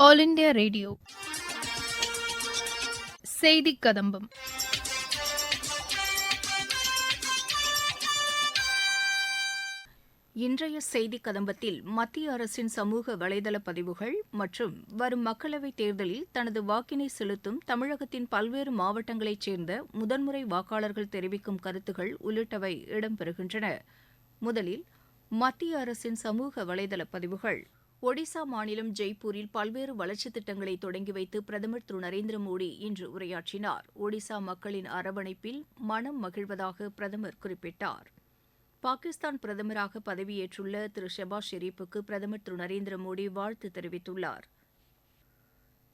All India radio செய்தி கதம்பம். இன்றைய செய்தி கதம்பத்தில் மத்திய அரசின் சமூக வலைதள பதிவுகள் மற்றும் வரும் மக்களவைத் தேர்தலில் தனது வாக்கினை செலுத்தும் தமிழகத்தின் பல்வேறு மாவட்டங்களைச் சேர்ந்த முதன்முறை வாக்காளர்கள் தெரிவிக்கும் கருத்துகள் உள்ளிட்டவை இடம்பெறுகின்றன. முதலில் மத்திய அரசின் சமூக வலைதள பதிவுகள். ஒடிசா மாநிலம் ஜெய்ப்பூரில் பல்வேறு வளர்ச்சித் திட்டங்களை தொடங்கி வைத்து பிரதமர் திரு நரேந்திர மோடி இன்று உரையாற்றினார். ஒடிசா மக்களின் அரவணைப்பில் மனம் மகிழ்வதாக பிரதமர் குறிப்பிட்டார். பாகிஸ்தான் பிரதமராக பதவியேற்றுள்ள திரு ஷெபாஸ் ஷெரீப்புக்கு பிரதமர் திரு நரேந்திர மோடி வாழ்த்து தெரிவித்துள்ளார்.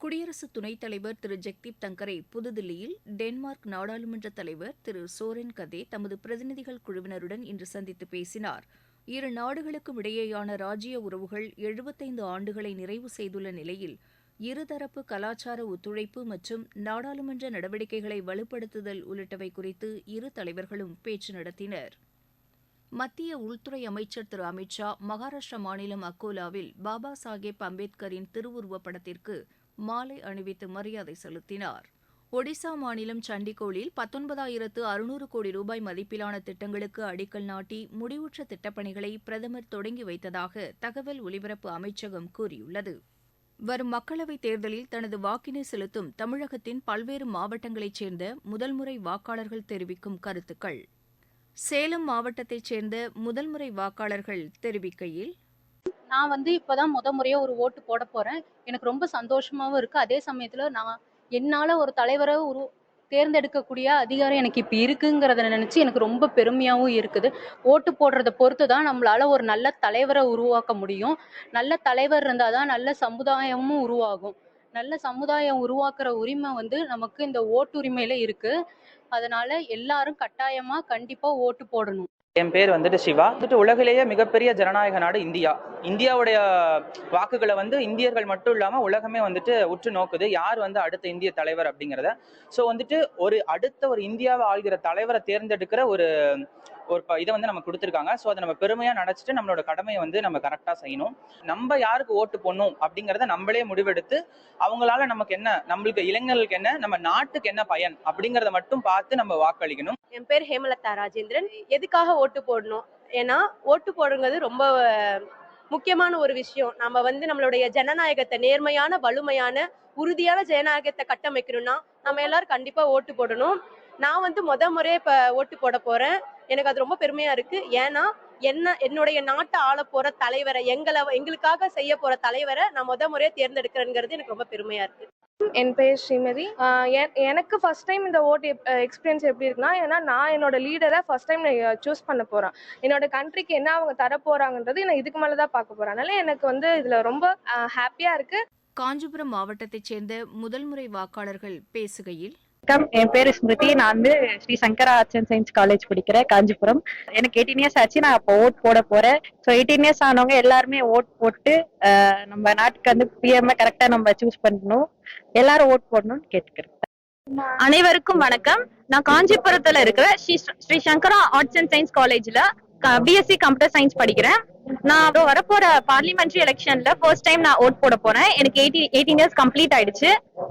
குடியரசு துணைத் தலைவர் திரு ஜெக்தீப் தங்கரை புதுதில்லியில் டென்மார்க் நாடாளுமன்ற தலைவர் திரு சோரென் கதே தமது பிரதிநிதிகள் குழுவினருடன் இன்று சந்தித்து பேசினார். இரு நாடுகளுக்கும் இடையேயான ராஜ்ய உறவுகள் 75 ஆண்டுகளை நிறைவு செய்துள்ள நிலையில் இருதரப்பு கலாச்சார ஒத்துழைப்பு மற்றும் நாடாளுமன்ற நடவடிக்கைகளை வலுப்படுத்துதல் உள்ளிட்டவை குறித்து இரு தலைவர்களும் பேச்சு நடத்தினர். மத்திய உள்துறை அமைச்சர் திரு அமித் ஷா மகாராஷ்டிரா மாநிலம் அக்கோலாவில் பாபா சாஹேப் அம்பேத்கரின் திருவுருவப் படத்திற்கு மாலை அணிவித்து மரியாதை செலுத்தினார். ஒடிசா மாநிலம் சண்டிகோலில் 19,600 கோடி ரூபாய் மதிப்பிலான திட்டங்களுக்கு அடிக்கல் நாட்டி முடிவுற்ற திட்டப்பணிகளை பிரதமர் தொடங்கி வைத்ததாக தகவல் ஒலிபரப்பு அமைச்சகம் கூறியுள்ளது. வரும் மக்களவைத் தேர்தலில் தனது வாக்கினை செலுத்தும் தமிழகத்தின் பல்வேறு மாவட்டங்களைச் சேர்ந்த முதல்முறை வாக்காளர்கள் தெரிவிக்கும் கருத்துக்கள். சேலம் மாவட்டத்தைச் சேர்ந்த முதல்முறை வாக்காளர்கள் தெரிவிக்கையில், நான் இப்பதான் முறையா ஒரு ஓட்டு போட போறேன். எனக்கு ரொம்ப சந்தோஷமாவும் இருக்கு. அதே சமயத்துல என்னால ஒரு தலைவரை தேர்ந்தெடுக்கக்கூடிய அதிகாரம் எனக்கு இப்ப இருக்குங்கிறத நினைச்சு எனக்கு ரொம்ப பெருமையாவும் இருக்குது. ஓட்டு போடுறத பொறுத்து தான் நம்மளால ஒரு நல்ல தலைவரை உருவாக்க முடியும். நல்ல தலைவர் இருந்தாதான் நல்ல சமுதாயமும் உருவாகும். நல்ல சமுதாயம் உருவாக்குற உரிமை நமக்கு இந்த ஓட்டுரிமையில இருக்கு. அதனால எல்லாரும் கட்டாயமா கண்டிப்பா ஓட்டு போடணும். என் பேர் சிவா. உலகிலேயே மிகப்பெரிய ஜனநாயக நாடு இந்தியா. இந்தியாவுடைய வாக்குகளை இந்தியர்கள் மட்டும் இல்லாம உலகமே உற்று நோக்குது, யார் அடுத்த இந்திய தலைவர் அப்படிங்கிறத. ஸோ ஒரு அடுத்த ஒரு இந்தியாவை ஆள்கிற தலைவரை தேர்ந்தெடுக்கிற ஒரு இதை நம்ம கொடுத்துருக்காங்க. ஸோ அதை நம்ம பெருமையா நினைச்சிட்டு நம்மளோட கடமையை நம்ம கரெக்டா செய்யணும். நம்ம யாருக்கு ஓட்டு போடணும் அப்படிங்கிறத நம்மளே முடிவெடுத்து அவங்களால நமக்கு என்ன, நம்மளுக்கு இளைஞர்களுக்கு என்ன, நம்ம நாட்டுக்கு என்ன பயன் அப்படிங்கிறத மட்டும் பார்த்து நம்ம வாக்களிக்கணும். என் பேர் ஹேமலதா ராஜேந்திரன். எதுக்காக ஓட்டு போடணும்? ஏன்னா ஓட்டு போடுங்கிறது ரொம்ப முக்கியமான ஒரு விஷயம். நம்ம நம்மளுடைய ஜனநாயகத்தை, நேர்மையான வலிமையான உறுதியான ஜனநாயகத்தை கட்டமைக்கணும்னா நம்ம எல்லாரும் கண்டிப்பா ஓட்டு போடணும். நான் முறையா இப்ப ஓட்டு போட போறேன். எனக்கு அது ரொம்ப பெருமையா இருக்கு. ஏன்னா என்னுடைய நாட்டை ஆள போற தலைவரை, எங்களுக்காக செய்ய போற தலைவரை நான் முறையா தேர்ந்தெடுக்கிறேங்கிறது எனக்கு ரொம்ப பெருமையா இருக்கு. என் பேர் ஸ்ரீமதி. எனக்கு ஃபர்ஸ்ட் டைம் இந்த ஓட்டு எக்ஸ்பீரியன்ஸ் எப்படி இருக்குன்னா, ஏன்னா நான் என்னோட லீடரை ஃபர்ஸ்ட் டைம் சூஸ் பண்ண போறேன். என்னோட கண்ட்ரிக்கு என்ன அவங்க தர போறாங்கன்றது நான் இதுக்கு மேலதான் பார்க்க போறேன். அதனால எனக்கு இதுல ரொம்ப ஹாப்பியா இருக்கு. காஞ்சிபுரம் மாவட்டத்தைச் சேர்ந்த முதல்முறை வாக்காளர்கள் பேசுகையில், என் பேரு ஸ்மிருதி. நான் ஸ்ரீ சங்கரா ஆர்ட்ஸ் அண்ட் சயின்ஸ் காலேஜ் படிக்கிறேன், காஞ்சிபுரம். எனக்கு 18 இயர்ஸ் ஆச்சு. நான் இப்போ ஓட் போட போறேன். ஸோ 18 இயர்ஸ் ஆனவங்க எல்லாருமே ஓட் போட்டு நம்ம நாட்டுக்கு பிஎம் கரெக்டா நம்ம சூஸ் பண்ணணும். எல்லாரும் ஓட் போடணும்னு கேட்டுக்கிறேன். அனைவருக்கும் வணக்கம். நான் காஞ்சிபுரத்துல இருக்கிற ஸ்ரீ சங்கரா ஆர்ட்ஸ் அண்ட் சயின்ஸ் காலேஜ்ல பிஎஸ்சி கம்ப்யூட்டர் சயின்ஸ் படிக்கிறேன். நான் வரப்போற பார்லிமெண்ட்ரி எலெக்ஷன்ல ஃபர்ஸ்ட் டைம் நான் ஓட் போட போறேன். எனக்கு 18 இயர்ஸ் கம்ப்ளீட் ஆயிடுச்சு.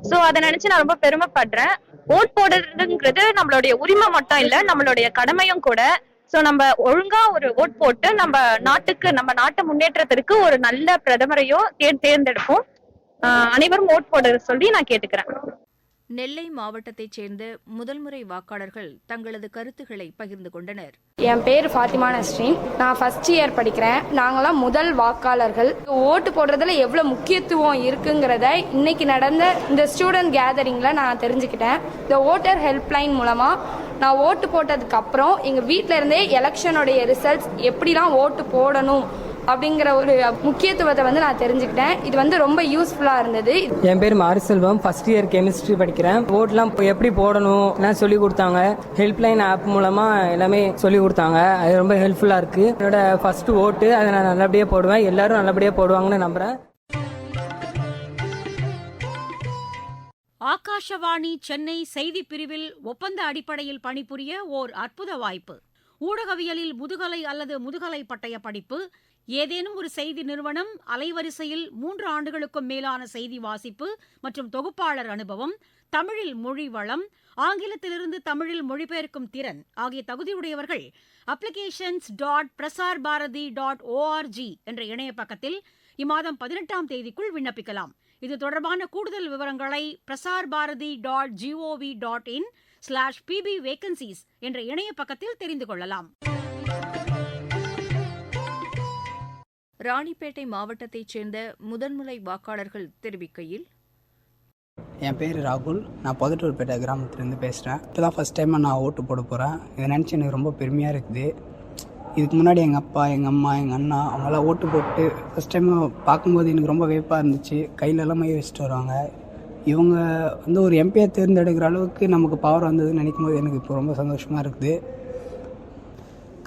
ஸோ அதை நினைச்சு நான் ரொம்ப பெருமைப்படுறேன். ஓட் போடுறதுங்கிறது நம்மளுடைய உரிமை மட்டும் இல்ல, நம்மளுடைய கடமையும் கூட. சோ நம்ம ஒழுங்கா ஒரு ஓட் போட்டு நம்ம நாட்டு முன்னேற்றத்திற்கு ஒரு நல்ல பிரதமரையோ தேர்ந்தெடுப்போம். அனைவரும் ஓட் போட சொல்லி நான் கேட்டுக்கிறேன். நெல்லை மாவட்டத்தைச் சேர்ந்த முதல்முறை வாக்காளர்கள் தங்களது கருத்துக்களை பகிர்ந்து கொண்டனர். என் பேர் ஃபாத்திமா நஸ்ரீன். நான் ஃபர்ஸ்ட் இயர் படிக்கிறேன். நாங்களாம் முதல் வாக்காளர்கள். ஓட்டு போடுறதுல எவ்வளவு முக்கியத்துவம் இருக்குங்கிறத இன்னைக்கு நடந்த இந்த ஸ்டூடெண்ட் கேதரிங்ல நான் தெரிஞ்சுக்கிட்டேன். இந்த ஓட்டர் ஹெல்ப்லைன் மூலமா நான் ஓட்டு போட்டதுக்கு அப்புறம் எங்க வீட்டில இருந்தே எலெக்ஷனுடைய ரிசல்ட்ஸ் எப்படிலாம் ஓட்டு போடணும் அப்படிங்கிற ஒரு முக்கியத்துவத்தை நான் தெரிஞ்சுக்கிட்டேன். இது ரொம்ப யூஸ்ஃபுல்லா இருந்தது. என் பேர் மாரிசெல்வம். ஃபர்ஸ்ட் இயர் கெமிஸ்ட்ரி படிக்கிறேன். ஓட்லாம் எப்படி போடணும் எல்லாம் சொல்லி கொடுத்தாங்க. ஹெல்ப்லைன் ஆப் மூலமா எல்லாமே சொல்லி கொடுத்தாங்க. அது ரொம்ப ஹெல்ப்ஃபுல்லா இருக்கு. என்னோட ஃபர்ஸ்ட் ஓட்டு, அதை நான் நல்லபடியா போடுவேன். எல்லாரும் நல்லபடியா போடுவாங்கன்னு நம்புறேன். ஆகாஷவாணி சென்னை செய்தி பிரிவில் ஒப்பந்த அடிப்படையில் பணிபுரிய ஓர் அற்புத வாய்ப்பு. ஊடகவியலில் முதுகலை அல்லது முதுகலை பட்டய படிப்பு, ஏதேனும் ஒரு செய்தி நிறுவனம் அலைவரிசையில் 3 ஆண்டுகளுக்கும் மேலான செய்தி வாசிப்பு மற்றும் தொகுப்பாளர் அனுபவம், தமிழில் மொழி வளம், ஆங்கிலத்திலிருந்து தமிழில் மொழிபெயர்க்கும் திறன் ஆகிய தகுதியுடையவர்கள் applications.prasarbarati.org என்ற இணைய பக்கத்தில் இம்மாதம் 18ஆம் தேதிக்குள் விண்ணப்பிக்கலாம். இது தொடர்பான கூடுதல் விவரங்களை prasarbarati.gov.in/pbvacancies என்ற இணைய பக்கத்தில் தெரிந்து கொள்ளலாம். ராணிப்பேட்டை மாவட்டத்தைச் சேர்ந்த முதன்முறை வாக்காளர்கள் தெரிவிக்கையில், என் பேர் ராகுல். நான் பொதட்டூர்பேட்டை கிராமத்துலேருந்து பேசுகிறேன். இப்போ தான் ஃபஸ்ட் டைம் நான் ஓட்டு போட போகிறேன். இதை நினச்சி எனக்கு ரொம்ப பெருமையாக இருக்குது. இதுக்கு முன்னாடி எங்கள் அப்பா, எங்கள் அம்மா, எங்கள் அண்ணா அவங்களாம் ஓட்டு போட்டு ஃபஸ்ட் டைம் பார்க்கும்போது எனக்கு ரொம்ப வியப்பாக இருந்துச்சு. கையிலலாம் மை வச்சுட்டு வருவாங்க. இவங்க வந்து ஒரு எம்பியை தேர்ந்தெடுக்கிற அளவுக்கு நமக்கு பவர் வந்ததுன்னு நினைக்கும் போது எனக்கு இப்போ ரொம்ப சந்தோஷமாக இருக்குது.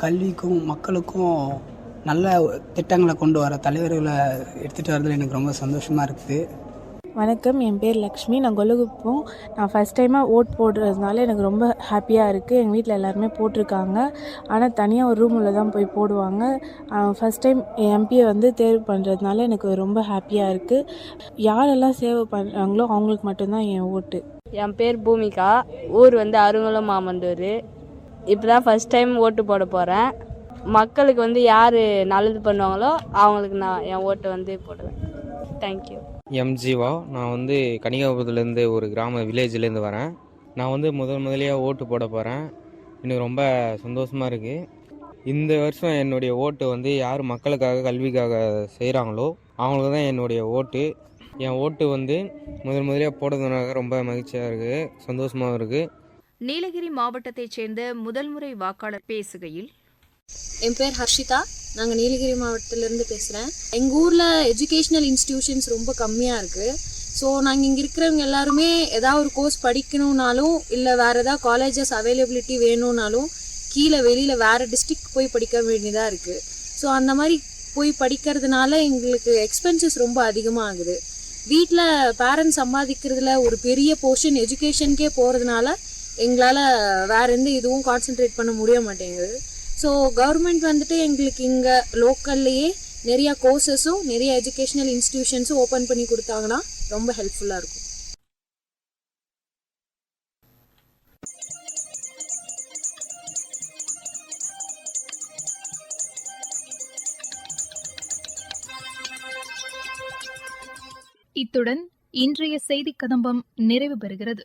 கல்விக்கும் மக்களுக்கும் நல்ல திட்டங்களை கொண்டு வர தலைவர்களை எடுத்துகிட்டு வரதில் எனக்கு ரொம்ப சந்தோஷமாக இருக்குது. வணக்கம், என் பேர் லக்ஷ்மி. நான் கொல்லுகுப்பம். நான் ஃபஸ்ட் டைமாக ஓட் போடுறதுனால எனக்கு ரொம்ப ஹாப்பியாக இருக்குது. எங்கள் வீட்டில் எல்லாருமே போட்டிருக்காங்க. ஆனால் தனியாக ஒரு ரூமில் தான் போய் போடுவாங்க. ஃபஸ்ட் டைம் எம்பியை வந்து தேர்வு பண்ணுறதுனால எனக்கு ரொம்ப ஹாப்பியாக இருக்குது. யாரெல்லாம் சேவை பண்ணுறாங்களோ அவங்களுக்கு மட்டும்தான் என் ஓட்டு. என் பேர் பூமிகா. ஊர் வந்து அருங்குளம் மாமந்தூர். இப்போ தான் ஃபஸ்ட் டைம் ஓட்டு போட போகிறேன். மக்களுக்கு வந்து யார் நல்லது பண்ணுவாங்களோ அவங்களுக்கு நான் என் ஓட்டை வந்து போடுவேன். தேங்க்யூ. ஜீவா. நான் வந்து கனிகாபுரத்துலேருந்து ஒரு கிராம வில்லேஜ்லேருந்து வரேன். நான் வந்து முதலியாக ஓட்டு போட போகிறேன். எனக்கு ரொம்ப சந்தோஷமாக இருக்குது. இந்த வருஷம் என்னுடைய ஓட்டு வந்து யார் மக்களுக்காக கல்விக்காக செய்கிறாங்களோ அவங்களுக்கு தான் என்னுடைய ஓட்டு. என் ஓட்டு வந்து முதலியாக போடுறதுனால ரொம்ப மகிழ்ச்சியாக இருக்குது, சந்தோஷமாகவும் இருக்குது. நீலகிரி மாவட்டத்தைச் சேர்ந்த முதல்முறை வாக்காளர் பேசுகையில், என் பேர் ஹர்ஷிதா. நாங்கள் நீலகிரி மாவட்டத்திலேருந்து பேசுகிறேன். எங்கள் ஊரில் எஜுகேஷ்னல் இன்ஸ்டிடியூஷன்ஸ் ரொம்ப கம்மியாக இருக்குது. ஸோ நாங்கள் இங்கே இருக்கிறவங்க எல்லாருமே ஏதாவது ஒரு கோர்ஸ் படிக்கணுன்னாலும் இல்லை வேறு ஏதாவது காலேஜஸ் அவைலபிலிட்டி வேணும்னாலும் கீழே வெளியில் வேறு டிஸ்ட்ரிக்ட் போய் படிக்க வேண்டியதாக இருக்குது. ஸோ அந்த மாதிரி போய் படிக்கிறதுனால எங்களுக்கு எக்ஸ்பென்சஸ் ரொம்ப அதிகமாக ஆகுது. வீட்டில் பேரண்ட்ஸ் சம்பாதிக்கிறதுல ஒரு பெரிய போர்ஷன் எஜுகேஷனுக்கே போகிறதுனால எங்களால் வேறு எந்த இதுவும் கான்சென்ட்ரேட் பண்ண முடிய மாட்டேங்குது. ஸோ கவர்மெண்ட் வந்துட்டு எங்களுக்கு இங்கே லோக்கல்லையே நிறையா கோர்சஸும் நிறைய எஜுகேஷ்னல் இன்ஸ்டிடியூஷன்ஸும் ஓப்பன் பண்ணி கொடுத்தாங்கன்னா ரொம்ப ஹெல்ப்ஃபுல்லாக இருக்கும். இத்துடன் இன்றைய செய்திக் கதம்பம் நிறைவு பெறுகிறது.